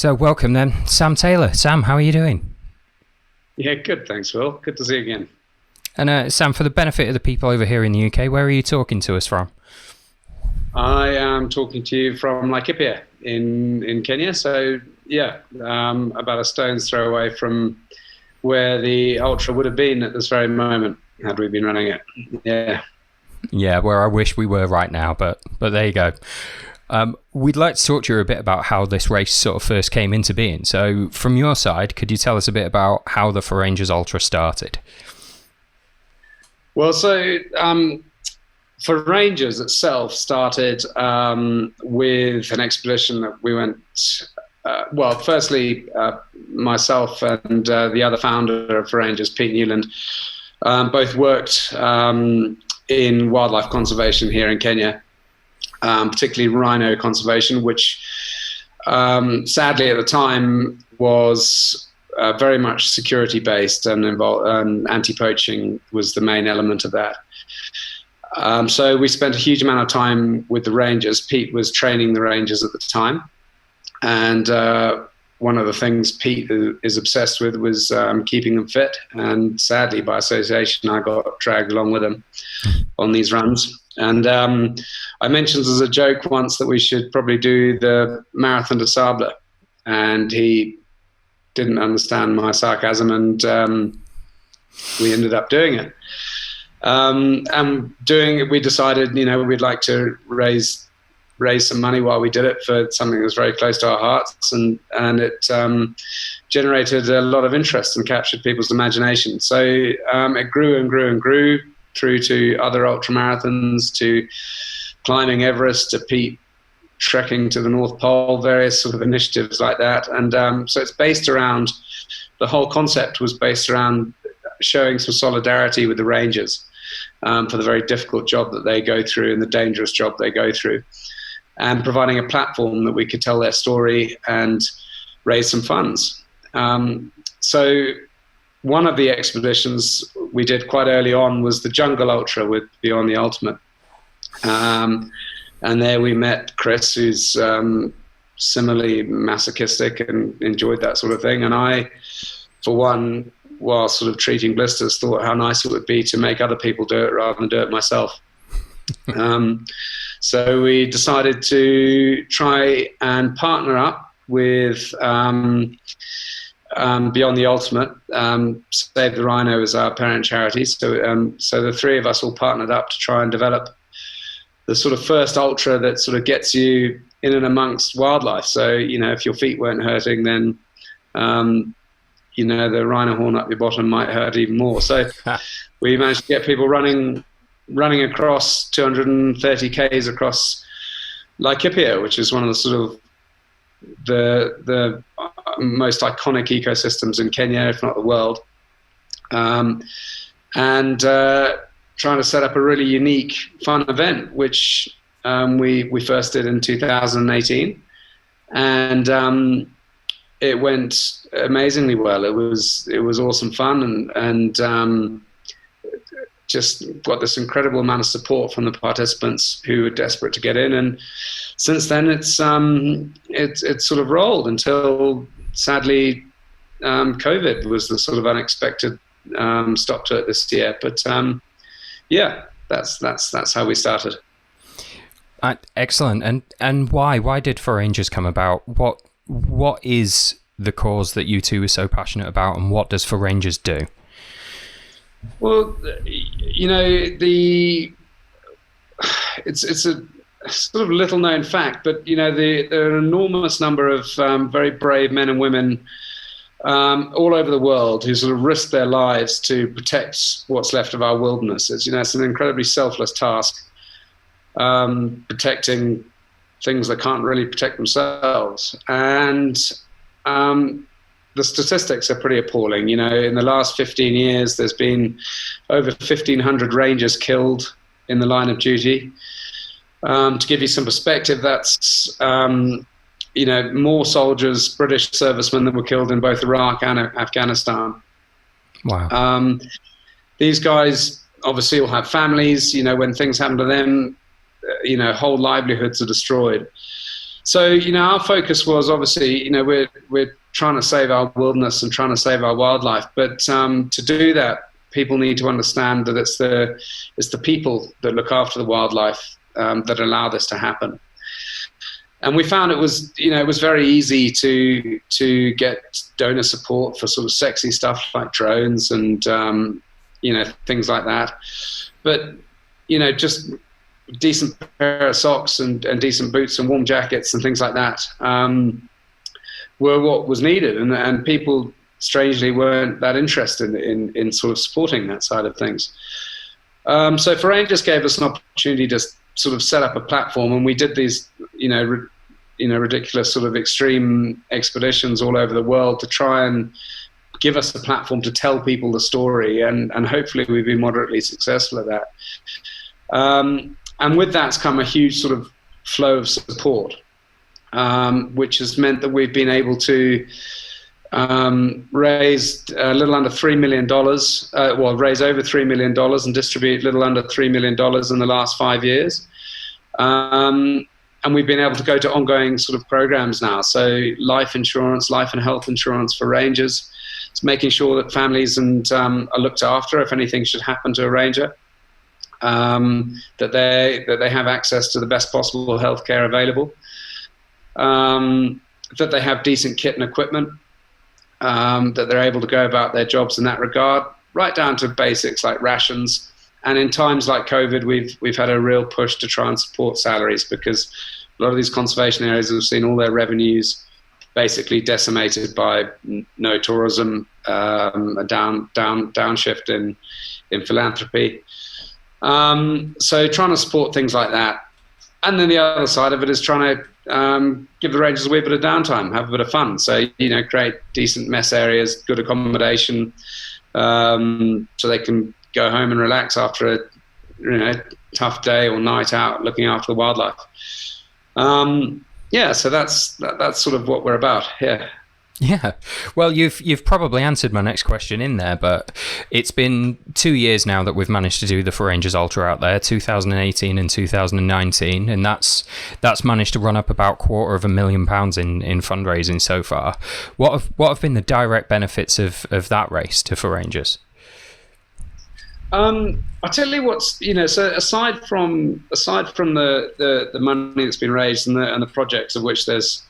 So welcome then, Sam Taylor. Sam, how are you doing? Yeah, good. Thanks, Will. Good to see you again. And Sam, for the benefit of the people over here in the UK, where are you talking to us from? I am talking to you from Laikipia in Kenya. So, yeah, about a stone's throw away from where the Ultra would have been at this very moment had we been running it. Yeah. Yeah, where I wish we were right now, but there you go. We'd like to talk to you a bit about how this race sort of first came into being. So from your side, could you tell us a bit about how the ForRangers Ultra started? Well, so ForRangers itself started with an expedition that we went, firstly, myself and the other founder of ForRangers, Pete Newland, both worked in wildlife conservation here in Kenya. Particularly rhino conservation, which sadly at the time was very much security based and anti-poaching was the main element of that. So we spent a huge amount of time with the rangers. Pete was training the rangers at the time, and one of the things Pete is obsessed with was keeping them fit, and sadly by association I got dragged along with him on these runs. And I mentioned as a joke once that we should probably do the Marathon de Sable, and he didn't understand my sarcasm, and we ended up doing it. And doing it, we decided, we'd like to raise some money while we did it for something that was very close to our hearts, and it generated a lot of interest and captured people's imagination. So it grew and grew and grew, through to other ultramarathons, to climbing Everest, to Pete trekking to the North Pole, various sort of initiatives like that. And so it's based around, the whole concept was based around showing some solidarity with the rangers for the very difficult job that they go through and the dangerous job they go through, and providing a platform that we could tell their story and raise some funds. So one of the expeditions we did quite early on was the Jungle Ultra with Beyond the Ultimate. And there we met Chris, who's similarly masochistic and enjoyed that sort of thing. And I, for one, while sort of treating blisters, thought how nice it would be to make other people do it rather than do it myself. So we decided to try and partner up with Beyond the Ultimate. Save the Rhino is our parent charity. So the three of us all partnered up to try and develop the sort of first ultra that sort of gets you in and amongst wildlife. So, if your feet weren't hurting, then, the rhino horn up your bottom might hurt even more. So we managed to get people running across 230 Ks across Laikipia, which is one of the sort of the most iconic ecosystems in Kenya, if not the world, and trying to set up a really unique, fun event, which we first did in 2018, and it went amazingly well. It was awesome fun, and just got this incredible amount of support from the participants who were desperate to get in. And since then, it's sort of rolled until, sadly, COVID was the sort of unexpected stop to it this year. But yeah, that's how we started. Excellent. And why did ForRangers come about? What is the cause that you two are so passionate about, and what does ForRangers do? Well, it's a sort of little known fact, but there are an enormous number of very brave men and women all over the world who sort of risk their lives to protect what's left of our wilderness. It's an incredibly selfless task, protecting things that can't really protect themselves. And the statistics are pretty appalling. In the last 15 years, there's been over 1,500 rangers killed in the line of duty. To give you some perspective, that's more soldiers, British servicemen that were killed in both Iraq and Afghanistan. Wow. These guys obviously all have families. When things happen to them, whole livelihoods are destroyed. So, our focus was obviously, we're trying to save our wilderness and trying to save our wildlife. But to do that, people need to understand that it's the people that look after the wildlife that allow this to happen. And we found it was very easy to get donor support for sort of sexy stuff like drones and things like that. But just decent pair of socks and decent boots and warm jackets and things like that were what was needed, and people strangely weren't that interested in sort of supporting that side of things. So ForRangers gave us an opportunity to sort of set up a platform, and we did these ridiculous sort of extreme expeditions all over the world to try and give us a platform to tell people the story, and hopefully we've been moderately successful at that. And with that's come a huge sort of flow of support, which has meant that we've been able to raise a little under $3 million, raise over $3 million and distribute a little under $3 million in the last 5 years. And we've been able to go to ongoing sort of programs now. So life insurance, life and health insurance for rangers. It's making sure that families are looked after if anything should happen to a ranger. That they have access to the best possible healthcare available, that they have decent kit and equipment, that they're able to go about their jobs in that regard, right down to basics like rations. And in times like COVID, we've had a real push to try and support salaries, because a lot of these conservation areas have seen all their revenues basically decimated by no tourism, a downshift in philanthropy. So trying to support things like that. And then the other side of it is trying to give the rangers a wee bit of downtime, have a bit of fun. So, create decent mess areas, good accommodation, so they can go home and relax after a tough day or night out looking after the wildlife. So that's sort of what we're about here. Yeah, well, you've probably answered my next question in there, but it's been 2 years now that we've managed to do the ForRangers Ultra out there, 2018 and 2019, and that's managed to run up about £250,000 in fundraising so far. What have been the direct benefits of that race to ForRangers? I'll tell you what's, so aside from the money that's been raised and the projects, of which there's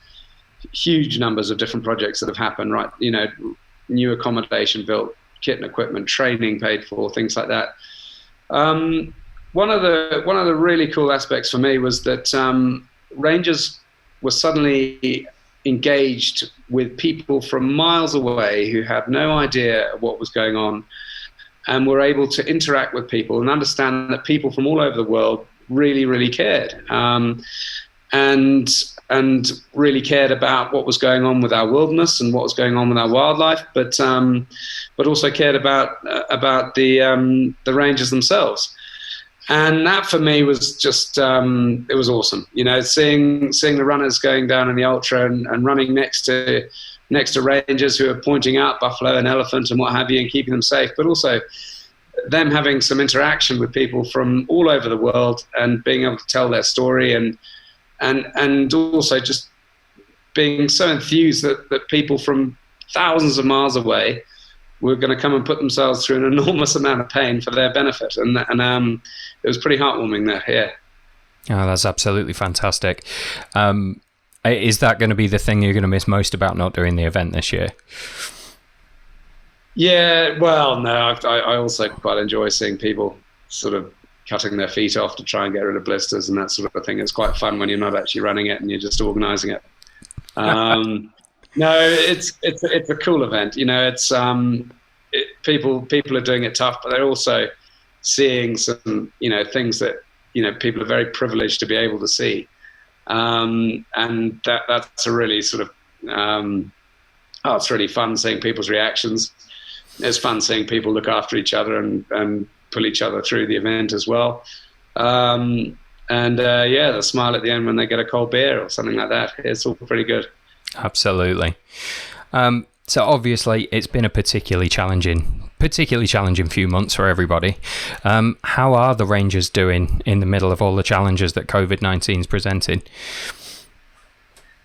huge numbers of different projects that have happened, right? New accommodation built, kit and equipment, training paid for, things like that. One of the really cool aspects for me was that rangers were suddenly engaged with people from miles away who had no idea what was going on, and were able to interact with people and understand that people from all over the world really, really cared. And really cared about what was going on with our wilderness and what was going on with our wildlife, but also cared about the rangers themselves. And that for me was just it was awesome. Seeing the runners going down in the ultra and running next to rangers who are pointing out buffalo and elephant and what have you and keeping them safe, but also them having some interaction with people from all over the world and being able to tell their story and also just being so enthused that people from thousands of miles away were going to come and put themselves through an enormous amount of pain for their benefit. And it was pretty heartwarming there, yeah. Oh, that's absolutely fantastic. Is that going to be the thing you're going to miss most about not doing the event this year? Yeah, well, no, I also quite enjoy seeing people sort of cutting their feet off to try and get rid of blisters and that sort of thing. It's quite fun when you're not actually running it and you're just organising it. No, it's a cool event. It's people are doing it tough, but they're also seeing some things that people are very privileged to be able to see, and that's a really sort of it's really fun seeing people's reactions. It's fun seeing people look after each other and pull each other through the event as well. The smile at the end when they get a cold beer or something like that. It's all pretty good. Absolutely. So obviously it's been a particularly challenging few months for everybody. How are the Rangers doing in the middle of all the challenges that COVID-19's presented?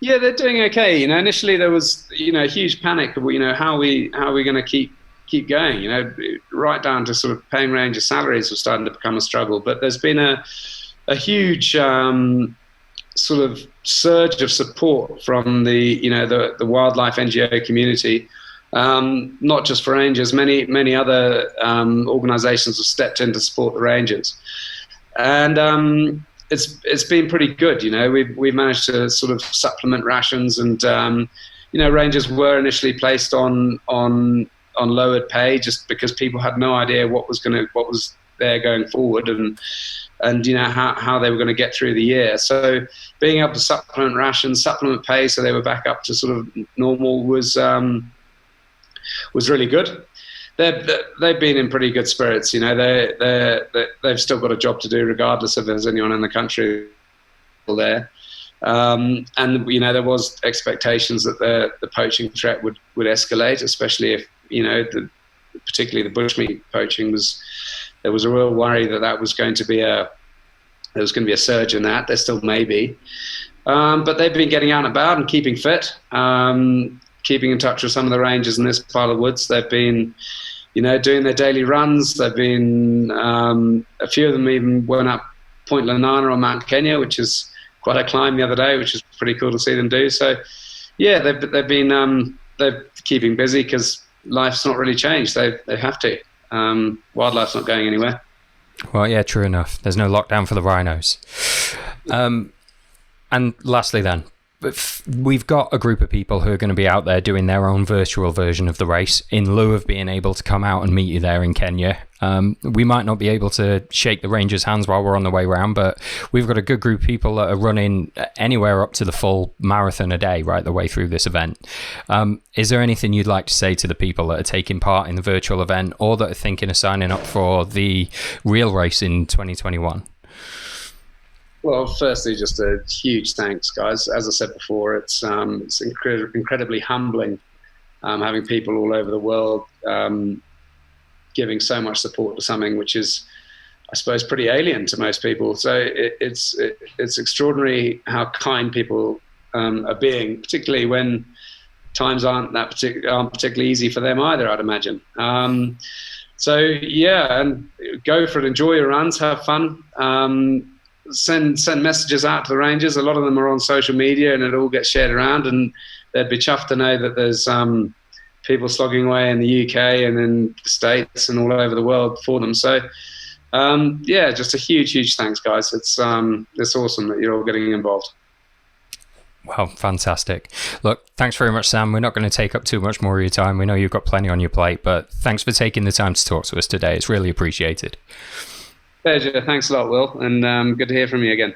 Yeah, they're doing okay. Initially there was, huge panic of, how are we going to keep going? Right down to sort of paying ranger salaries was starting to become a struggle. But there's been a huge sort of surge of support from the wildlife NGO community. Not just for rangers, many other organisations have stepped in to support the rangers, and it's been pretty good. We've managed to sort of supplement rations, and rangers were initially placed on lowered pay just because people had no idea what was there going forward, and how they were going to get through the year. So being able to supplement rations, supplement pay, so they were back up to sort of normal was really good. They've been in pretty good spirits. They've still got a job to do regardless if there's anyone in the country there. And there was expectations that the poaching threat would escalate, especially if particularly the bushmeat poaching there was a real worry that was going to be there was going to be a surge in that. There still may be, but they've been getting out and about and keeping fit, keeping in touch with some of the rangers in this part of the woods. They've been, doing their daily runs. They've been a few of them even went up Point Lanana on Mount Kenya, which is quite a climb the other day, which is pretty cool to see them do. So, yeah, they've been they're keeping busy because life's not really changed. They have to. Wildlife's not going anywhere. Well, yeah, true enough. There's no lockdown for the rhinos. And lastly then, we've got a group of people who are going to be out there doing their own virtual version of the race in lieu of being able to come out and meet you there in Kenya. We might not be able to shake the rangers' hands while we're on the way around, but we've got a good group of people that are running anywhere up to the full marathon a day right the way through this event. Is there anything you'd like to say to the people that are taking part in the virtual event or that are thinking of signing up for the real race in 2021? Well, firstly, just a huge thanks, guys. As I said before, it's incredibly humbling having people all over the world giving so much support to something which is, I suppose, pretty alien to most people. So it's extraordinary how kind people are being, particularly when times aren't particularly easy for them either, I'd imagine. So yeah, and go for it. Enjoy your runs, have fun. Send messages out to the rangers. A lot of them are on social media, and it all gets shared around. And they'd be chuffed to know that there's people slogging away in the UK and in the States and all over the world for them. So yeah, just a huge thanks, guys. It's awesome that you're all getting involved. Well, fantastic. Look, thanks very much, Sam. We're not going to take up too much more of your time. We know you've got plenty on your plate, but thanks for taking the time to talk to us today. It's really appreciated. Pleasure. Thanks a lot, Will, and good to hear from you again.